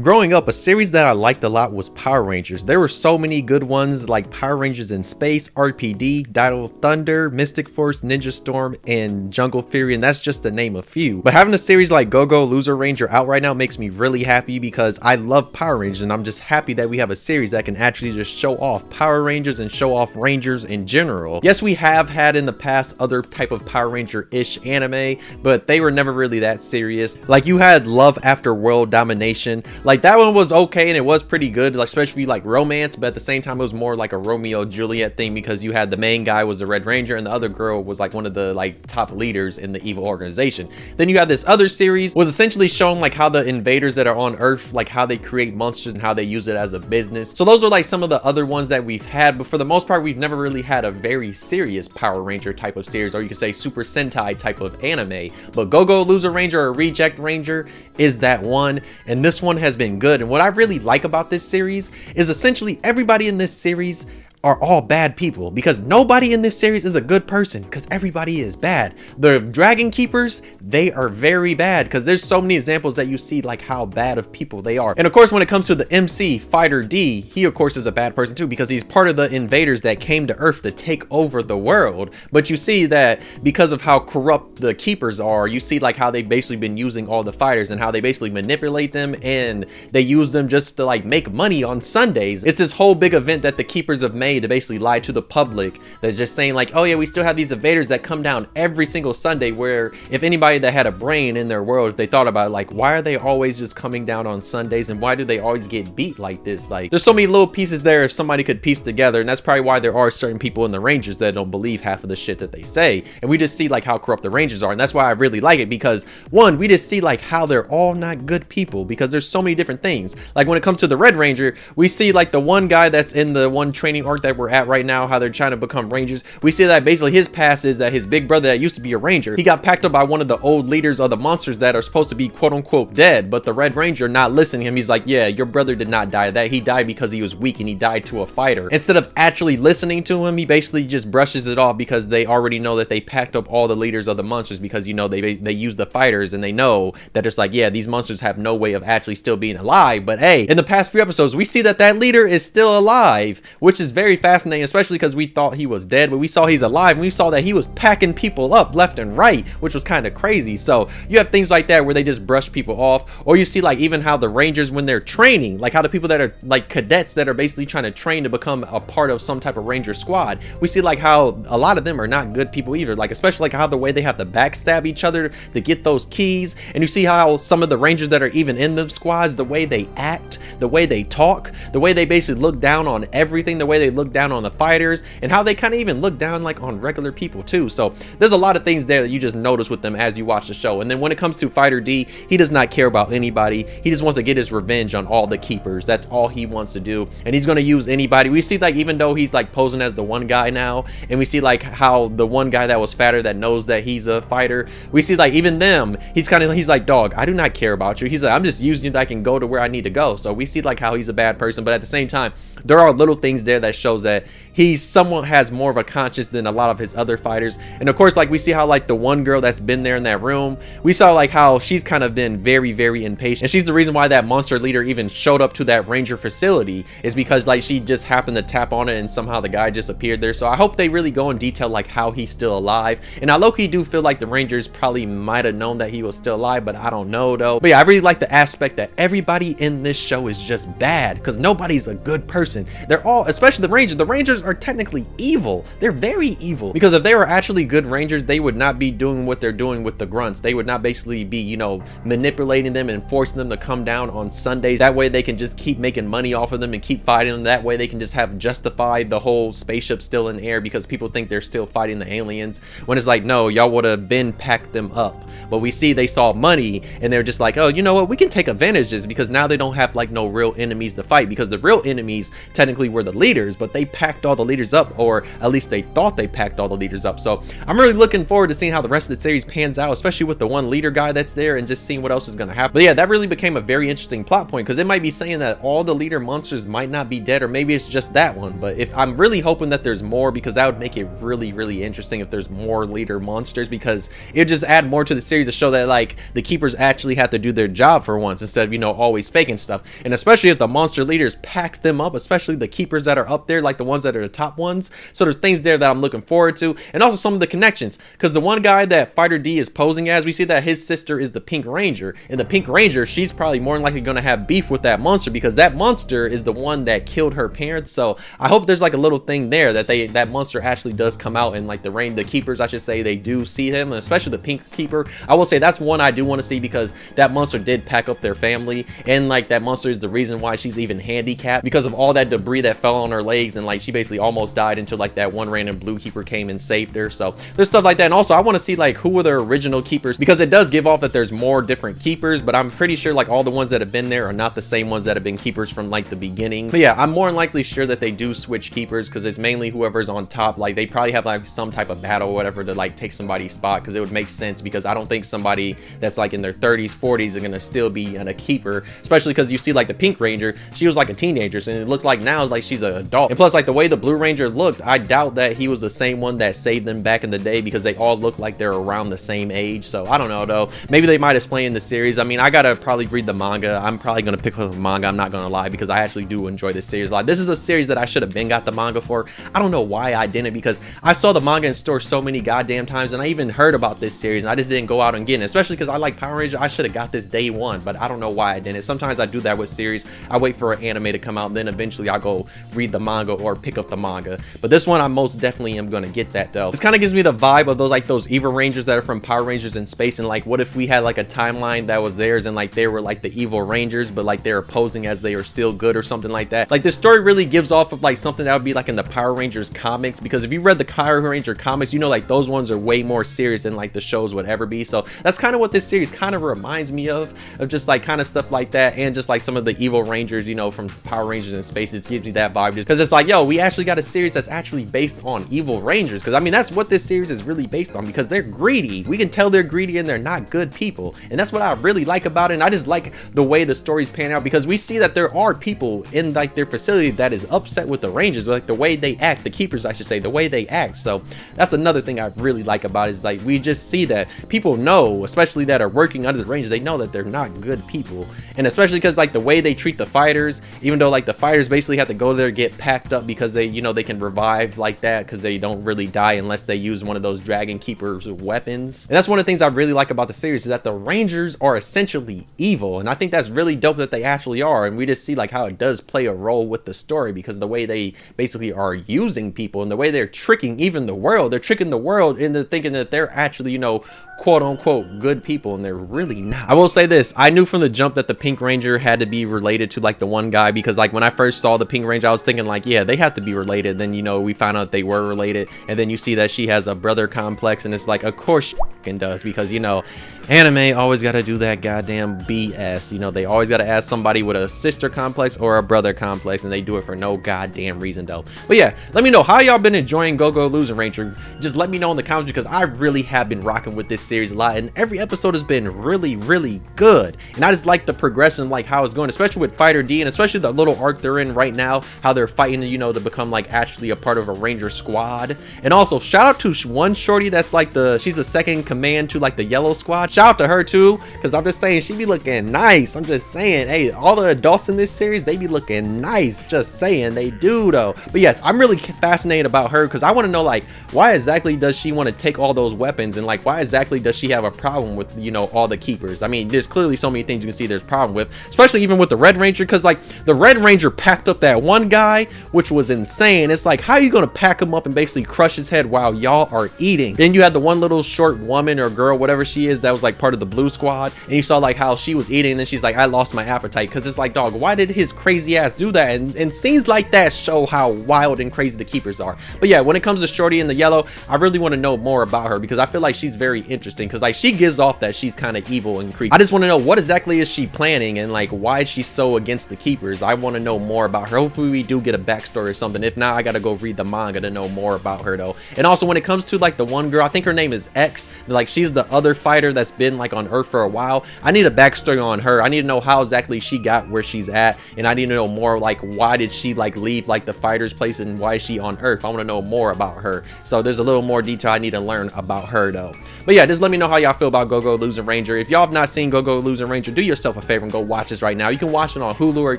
Growing up, a series that I liked a lot was Power Rangers. There were so many good ones like Power Rangers in Space, RPD, Dino Thunder, Mystic Force, Ninja Storm, and Jungle Fury, and that's just to name a few. But having a series like Go-Go Loser Ranger out right now makes me really happy because I love Power Rangers, and I'm just happy that we have a series that can actually just show off Power Rangers and show off Rangers in general. Yes, we have had in the past other type of Power Ranger-ish anime, but they were never really that serious. Like you had Love After World Domination. Like that one was okay and it was pretty good, like especially like romance, but at the same time it was more like a Romeo Juliet thing because you had the main guy was the Red Ranger and the other girl was like one of the like top leaders in the evil organization. Then you had this other series was essentially showing like how the invaders that are on Earth, like how they create monsters and how they use it as a business. So those are like some of the other ones that we've had, but for the most part we've never really had a very serious Power Ranger type of series, or you could say Super Sentai type of anime. But Go-Go Loser Ranger or Reject Ranger is that one, and this one has been good. And what I really like about this series is essentially everybody in this series are all bad people, because nobody in this series is a good person because everybody is bad. The Dragon Keepers, they are very bad because there's so many examples that you see like how bad of people they are. And of course when it comes to the MC, Fighter D, he of course is a bad person too because he's part of the invaders that came to Earth to take over the world. But you see that because of how corrupt the Keepers are, you see like how they've basically been using all the fighters and how they basically manipulate them and they use them just to like make money on Sundays. It's this whole big event that the Keepers have made to basically lie to the public. They're just saying like, oh yeah, we still have these invaders that come down every single Sunday, where if anybody that had a brain in their world, if they thought about it, like why are they always just coming down on Sundays and why do they always get beat like this? Like there's so many little pieces there if somebody could piece together, and that's probably why there are certain people in the Rangers that don't believe half of the shit that they say. And we just see like how corrupt the Rangers are, and that's why I really like it, because one, we just see like how they're all not good people because there's so many different things. Like when it comes to the Red Ranger, we see like the one guy that's in the one training arc that we're at right now, how they're trying to become Rangers. We see that basically his past is that his big brother that used to be a Ranger, he got packed up by one of the old leaders of the monsters that are supposed to be quote unquote dead, but the Red Ranger not listening to him. He's like, yeah, your brother did not die, that he died because he was weak and he died to a fighter. Instead of actually listening to him, he basically just brushes it off because they already know that they packed up all the leaders of the monsters, because you know they use the fighters and they know that it's like, yeah, these monsters have no way of actually still being alive. But hey, in the past few episodes we see that that leader is still alive, which is very fascinating, especially because we thought he was dead, but we saw he's alive, and we saw that he was packing people up left and right, which was kind of crazy. So you have things like that where they just brush people off, or you see like even how the Rangers, when they're training, like how the people that are like cadets that are basically trying to train to become a part of some type of Ranger squad, we see like how a lot of them are not good people either, like especially like how the way they have to backstab each other to get those keys. And you see how some of the Rangers that are even in them squads, the way they act, the way they talk, the way they basically look down on everything, the way they look down on the fighters, and how they kind of even look down like on regular people too. So there's a lot of things there that you just notice with them as you watch the show. And then when it comes to Fighter D, he does not care about anybody. He just wants to get his revenge on all the Keepers. That's all he wants to do, and he's going to use anybody. We see like even though he's like posing as the one guy now, and we see like how the one guy that was fatter that knows that he's a fighter, we see like even them, he's like, dog, I do not care about you. He's like, I'm just using you that I can go to where I need to go. So we see like how he's a bad person, but at the same time there are little things there that shows that he somewhat has more of a conscience than a lot of his other fighters. And of course, like we see how like the one girl that's been there in that room, we saw like how she's kind of been very impatient, and she's the reason why that monster leader even showed up to that Ranger facility, is because like she just happened to tap on it and somehow the guy just appeared there. So I hope they really go in detail like how he's still alive. And I low-key do feel like the Rangers probably might have known that he was still alive, but I don't know though. But yeah, I really like the aspect that everybody in this show is just bad, because nobody's a good person. They're all, especially the Rangers are technically evil. They're very evil, because if they were actually good Rangers, they would not be doing what they're doing with the grunts. They would not basically be, you know, manipulating them and forcing them to come down on Sundays. That way they can just keep making money off of them and keep fighting them. That way they can just have justified the whole spaceship still in air, because people think they're still fighting the aliens, when it's like, no, y'all would have been packed them up. But we see they saw money and they're just like, oh, you know what, we can take advantage of this, because now they don't have like no real enemies to fight, because the real enemies technically were the leaders, but they packed all the leaders up, or at least they thought they packed all the leaders up. So I'm really looking forward to seeing how the rest of the series pans out, especially with the one leader guy that's there, and just seeing what else is going to happen. But yeah, that really became a very interesting plot point, because it might be saying that all the leader monsters might not be dead, or maybe it's just that one. But if I'm really hoping that there's more, because that would make it really, really interesting if there's more leader monsters, because it would just add more to the series to show that like the keepers actually have to do their job for once, instead of, you know, always faking stuff. And especially if the monster leaders pack them up, especially the keepers that are up there, like the ones that are the top ones. So there's things there that I'm looking forward to, and also some of the connections, because the one guy that Fighter D is posing as, we see that his sister is the Pink Ranger, and the Pink Ranger, she's probably more than likely going to have beef with that monster, because that monster is the one that killed her parents. So I hope there's like a little thing there that that monster actually does come out, and like the keepers, I should say, they do see him, and especially the Pink Keeper. I will say that's one I do want to see, because that monster did pack up their family, and like that monster is the reason why she's even handicapped, because of all that debris that fell on her legs, and like she basically almost died until like that one random blue keeper came and saved her. So there's stuff like that. And also I want to see like who were the original keepers, because it does give off that there's more different keepers, but I'm pretty sure like all the ones that have been there are not the same ones that have been keepers from like the beginning. But yeah, I'm more than likely sure that they do switch keepers, because it's mainly whoever's on top. Like they probably have like some type of battle or whatever to like take somebody's spot, because it would make sense, because I don't think somebody that's like in their 30s 40s are gonna still be in a keeper, especially because you see like the Pink Ranger, she was like a teenager, and it looks like now like she's an adult. And plus like the way the Blue Ranger looked, I doubt that he was the same one that saved them back in the day, because they all look like they're around the same age. So I don't know though, maybe they might explain in the series. I mean, I gotta probably read the manga. I'm probably gonna pick up the manga, I'm not gonna lie, because I actually do enjoy this series a lot. This is a series that I should have been got the manga for. I don't know why I didn't, because I saw the manga in store so many goddamn times, and I even heard about this series and I just didn't go out and get it, especially because I like Power Rangers. I should have got this day one, but I don't know why I didn't. Sometimes I do that with series. I wait for an anime to come out, and then eventually I'll go read the manga or pick up the manga. But this one I most definitely am gonna get that though. This kind of gives me the vibe of those evil rangers that are from Power Rangers in Space, and like what if we had like a timeline that was theirs, and like they were like the evil rangers, but like they're posing as they are still good or something like that. Like this story really gives off of like something that would be like in the Power Rangers comics, because if you read the Power Ranger comics, you know like those ones are way more serious than like the shows would ever be. So that's kind of what this series kind of reminds me of just like kind of stuff like that, and just like some of the evil rangers, you know, from Power Rangers in Space. It gives you that vibe, because it's like, yo, we actually got a series that's actually based on evil rangers, because I mean that's what this series is really based on, because they're greedy. We can tell they're greedy and they're not good people, and that's what I really like about it. And I just like the way the stories pan out, because we see that there are people in like their facility that is upset with the rangers, like the way they act, the keepers I should say, the way they act. So that's another thing I really like about it, is like we just see that people know, especially that are working under the rangers, they know that they're not good people. And especially because like the way they treat the fighters, even though like the fighters basically have to go there, get packed up, because they, you know, they can revive like that, because they don't really die unless they use one of those Dragon Keepers weapons. And that's one of the things I really like about the series, is that the rangers are essentially evil, and I think that's really dope that they actually are. And we just see like how it does play a role with the story, because the way they basically are using people, and the way they're tricking even the world, they're tricking the world into thinking that they're actually, you know, quote unquote good people, and they're really not. I will say this, I knew from the jump that the Pink Ranger had to be related to like the one guy, because like when I first saw the Pink Ranger, I was thinking like, yeah, they have to be related. Then, you know, we found out they were related, and then you see that she has a brother complex, and it's like, of course she does, because, you know, anime always got to do that goddamn BS. You know, they always got to ask somebody with a sister complex or a brother complex, and they do it for no goddamn reason though. But yeah, let me know how y'all been enjoying Go-Go Loser Ranger. Just let me know in the comments, because I really have been rocking with this series a lot, and every episode has been really, really good. And I just like the progression, like how it's going, especially with Fighter D, and especially the little arc they're in right now, how they're fighting, you know, to become like actually a part of a Ranger squad. And also shout out to one shorty that's like she's a second command to like the yellow squad. Shout out to her too, because I'm just saying she be looking nice. I'm just saying, hey, all the adults in this series, they be looking nice. Just saying, they do though. But yes, I'm really fascinated about her, because I want to know like why exactly does she want to take all those weapons, and like why exactly does she have a problem with, you know, all the keepers. I mean, there's clearly so many things you can see there's a problem with, especially even with the Red Ranger, because like the Red Ranger packed up that one guy, which was insane. It's like, how are you gonna pack him up and basically crush his head while y'all are eating? Then you had the one little short woman or girl, whatever she is, that was was like part of the Blue Squad, and you saw like how she was eating, and then she's like, I lost my appetite, because it's like, dog, why did his crazy ass do that? And scenes like that show how wild and crazy the keepers are. But yeah, when it comes to Shorty in the yellow, I really want to know more about her, because I feel like she's very interesting, because like she gives off that she's kind of evil and creepy. I just want to know what exactly is she planning, and like why is she so against the keepers. I want to know more about her. Hopefully we do get a backstory or something. If not, I gotta go read the manga to know more about her though. And also when it comes to like the one girl, I think her name is X, like she's the other fighter that's been like on Earth for a while. I need a backstory on her. I need to know how exactly she got where she's at, and I need to know more like why did she like leave like the fighter's place, and why is she on Earth. I want to know more about her. So there's a little more detail I need to learn about her though. But yeah, just let me know how y'all feel about Go-Go Losing Ranger. If y'all have not seen Go-Go Losing Ranger, do yourself a favor and go watch this right now. You can watch it on Hulu, or you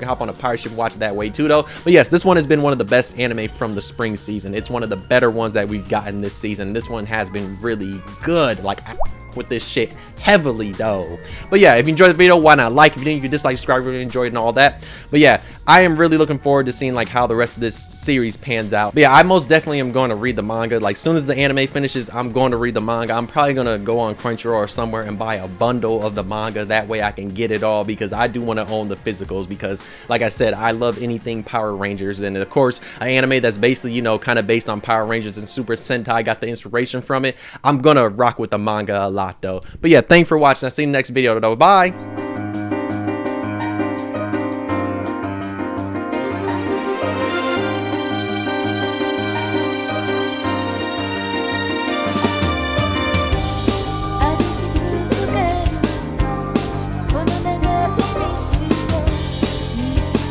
can hop on a pirate ship and watch it that way too though. But yes, this one has been one of the best anime from the spring season. It's one of the better ones that we've gotten this season. This one has been really good. Like, with this shit heavily though. But yeah, if you enjoyed the video, why not like? If you didn't, you can dislike, subscribe, really enjoyed it and all that. But yeah, I am really looking forward to seeing like how the rest of this series pans out. But yeah, I most definitely am going to read the manga. Like, as soon as the anime finishes, I'm going to read the manga. I'm probably going to go on Crunchyroll or somewhere and buy a bundle of the manga. That way I can get it all, because I do want to own the physicals, because like I said, I love anything Power Rangers. And of course, an anime that's basically, you know, kind of based on Power Rangers and Super Sentai, got the inspiration from it. I'm going to rock with the manga a lot though. But yeah, thanks for watching. I'll see you in the next video though. Bye.